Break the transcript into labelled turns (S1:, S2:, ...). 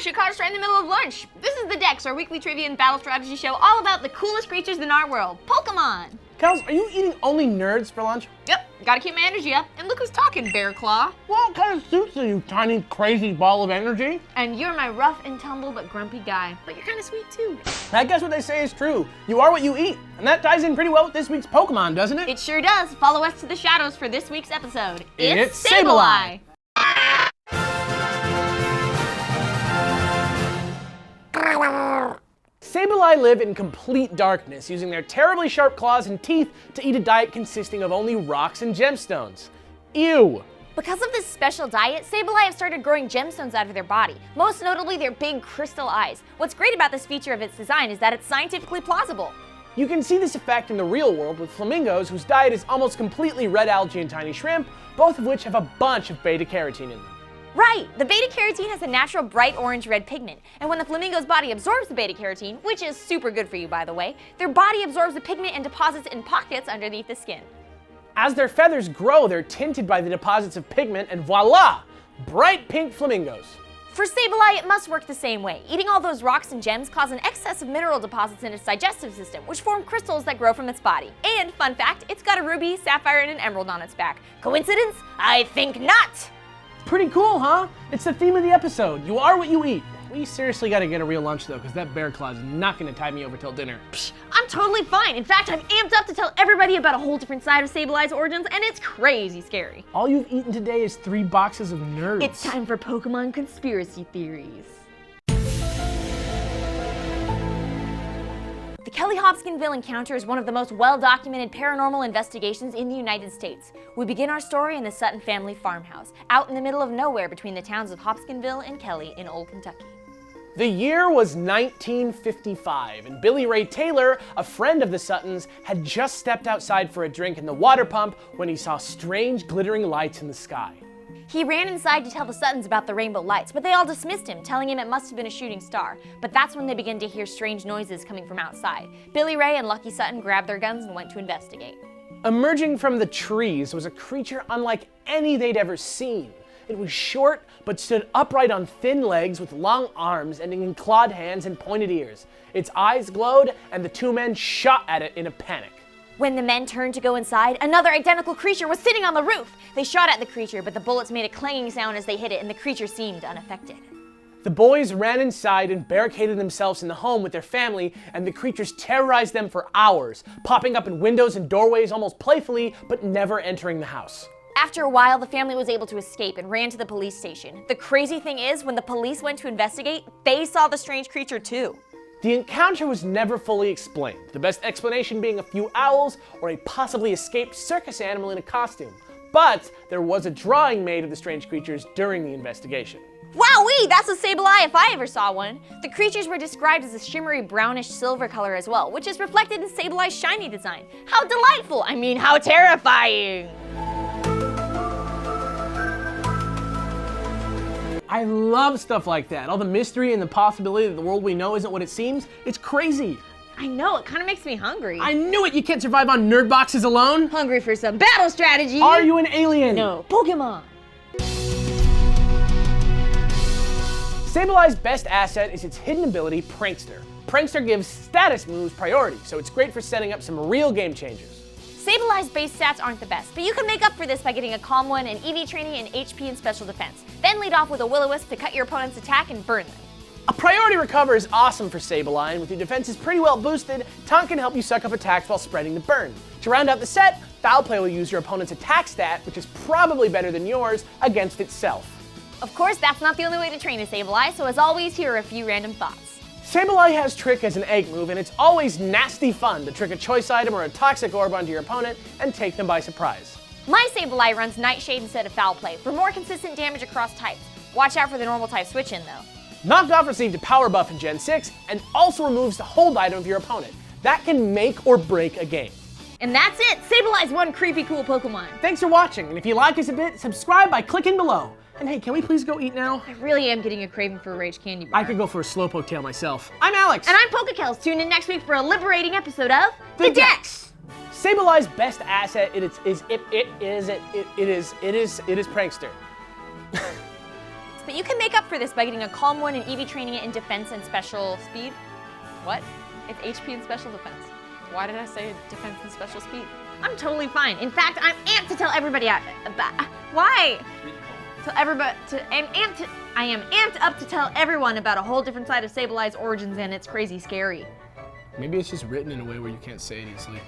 S1: you caught us right in the middle of lunch. This is The Dex, our weekly trivia and battle strategy show all about the coolest creatures in our world, Pokemon.
S2: Kelz, are you eating only nerds for lunch?
S1: Yep, gotta keep my energy up. And look who's talking, Bear Claw.
S2: What kind of suits are you, tiny crazy ball of energy?
S1: And you're my rough and tumble but grumpy guy. But you're kind of sweet too.
S2: I guess what they say is true. You are what you eat. And that ties in pretty well with this week's Pokemon, doesn't it?
S1: It sure does. Follow us to the shadows for this week's episode.
S2: It's Sableye. Sableye live in complete darkness, using their terribly sharp claws and teeth to eat a diet consisting of only rocks and gemstones. Ew!
S3: Because of this special diet, Sableye have started growing gemstones out of their body, most notably their big crystal eyes. What's great about this feature of its design is that it's scientifically plausible.
S2: You can see this effect in the real world with flamingos, whose diet is almost completely red algae and tiny shrimp, both of which have a bunch of beta-carotene in them.
S3: Right! The beta-carotene has a natural bright orange-red pigment, and when the flamingo's body absorbs the beta-carotene, which is super good for you by the way, their body absorbs the pigment and deposits it in pockets underneath the skin.
S2: As their feathers grow, they're tinted by the deposits of pigment, and voila! Bright pink flamingos.
S3: For Sableye, it must work the same way. Eating all those rocks and gems cause an excess of mineral deposits in its digestive system, which form crystals that grow from its body. And, fun fact, it's got a ruby, sapphire, and an emerald on its back. Coincidence? I think not!
S2: Pretty cool, huh? It's the theme of the episode. You are what you eat. We seriously gotta get a real lunch though, because that bear claw is not gonna tide me over till dinner.
S1: Psh, I'm totally fine. In fact, I'm amped up to tell everybody about a whole different side of Sableye's origins, and it's crazy scary.
S2: All you've eaten today is 3 boxes of nerds.
S1: It's time for Pokemon conspiracy theories.
S3: The Kelly-Hopkinsville encounter is one of the most well-documented paranormal investigations in the United States. We begin our story in the Sutton family farmhouse, out in the middle of nowhere between the towns of Hopkinsville and Kelly in Old Kentucky.
S2: The year was 1955, and Billy Ray Taylor, a friend of the Suttons, had just stepped outside for a drink in the water pump when he saw strange glittering lights in the sky.
S3: He ran inside to tell the Suttons about the rainbow lights, but they all dismissed him, telling him it must have been a shooting star. But that's when they began to hear strange noises coming from outside. Billy Ray and Lucky Sutton grabbed their guns and went to investigate.
S2: Emerging from the trees was a creature unlike any they'd ever seen. It was short, but stood upright on thin legs with long arms ending in clawed hands and pointed ears. Its eyes glowed, and the 2 men shot at it in a panic.
S3: When the men turned to go inside, another identical creature was sitting on the roof. They shot at the creature, but the bullets made a clanging sound as they hit it, and the creature seemed unaffected.
S2: The boys ran inside and barricaded themselves in the home with their family, and the creatures terrorized them for hours, popping up in windows and doorways almost playfully, but never entering the house.
S3: After a while, the family was able to escape and ran to the police station. The crazy thing is, when the police went to investigate, they saw the strange creature too.
S2: The encounter was never fully explained, the best explanation being a few owls or a possibly escaped circus animal in a costume. But there was a drawing made of the strange creatures during the investigation.
S3: Wowee, that's a Sableye if I ever saw one. The creatures were described as a shimmery brownish silver color as well, which is reflected in Sableye's shiny design. How delightful! I mean, how terrifying!
S2: I love stuff like that. All the mystery and the possibility that the world we know isn't what it seems. It's crazy.
S1: I know, it kind of makes me hungry.
S2: I knew it! You can't survive on nerd boxes alone.
S1: Hungry for some battle strategy.
S2: Are you an alien?
S1: No, Pokemon.
S2: Sableye's best asset is its hidden ability, Prankster. Prankster gives status moves priority, so it's great for setting up some real game changers.
S3: Sableye's base stats aren't the best, but you can make up for this by getting a Calm One, an EV training, and HP and special defense. Then lead off with a Will-O-Wisp to cut your opponent's attack and burn them.
S2: A priority recover is awesome for Sableye, and with your defenses pretty well boosted, Taunt can help you suck up attacks while spreading the burn. To round out the set, Foul Play will use your opponent's attack stat, which is probably better than yours, against itself.
S3: Of course, that's not the only way to train a Sableye, so as always, here are a few random thoughts.
S2: Sableye has Trick as an egg move, and it's always nasty fun to trick a choice item or a toxic orb onto your opponent and take them by surprise.
S3: My Sableye runs Nightshade instead of Foul Play for more consistent damage across types. Watch out for the normal type switch in though.
S2: Knocked Off received a power buff in Gen 6 and also removes the hold item of your opponent. That can make or break a game.
S1: And that's it! Sableye's one creepy cool Pokemon.
S2: Thanks for watching, and if you like us a bit, subscribe by clicking below. And hey, can we please go eat now?
S1: I really am getting a craving for a Rage Candy Bar.
S2: I could go for a Slowpoke tail myself. I'm Alex!
S1: And I'm PokeKellz. Tune in next week for a liberating episode of The Dex!
S2: Sableye's best asset is Prankster.
S3: But you can make up for this by getting a calm one and EV training it in defense and special speed. What? It's HP and special defense. Why did I say defense and special speed?
S1: I'm totally fine. In fact, I'm amped to tell everybody about. Why? Tell everybody. I am amped up to tell everyone about a whole different side of Sableye's origins, and it's crazy scary.
S2: Maybe it's just written in a way where you can't say it easily.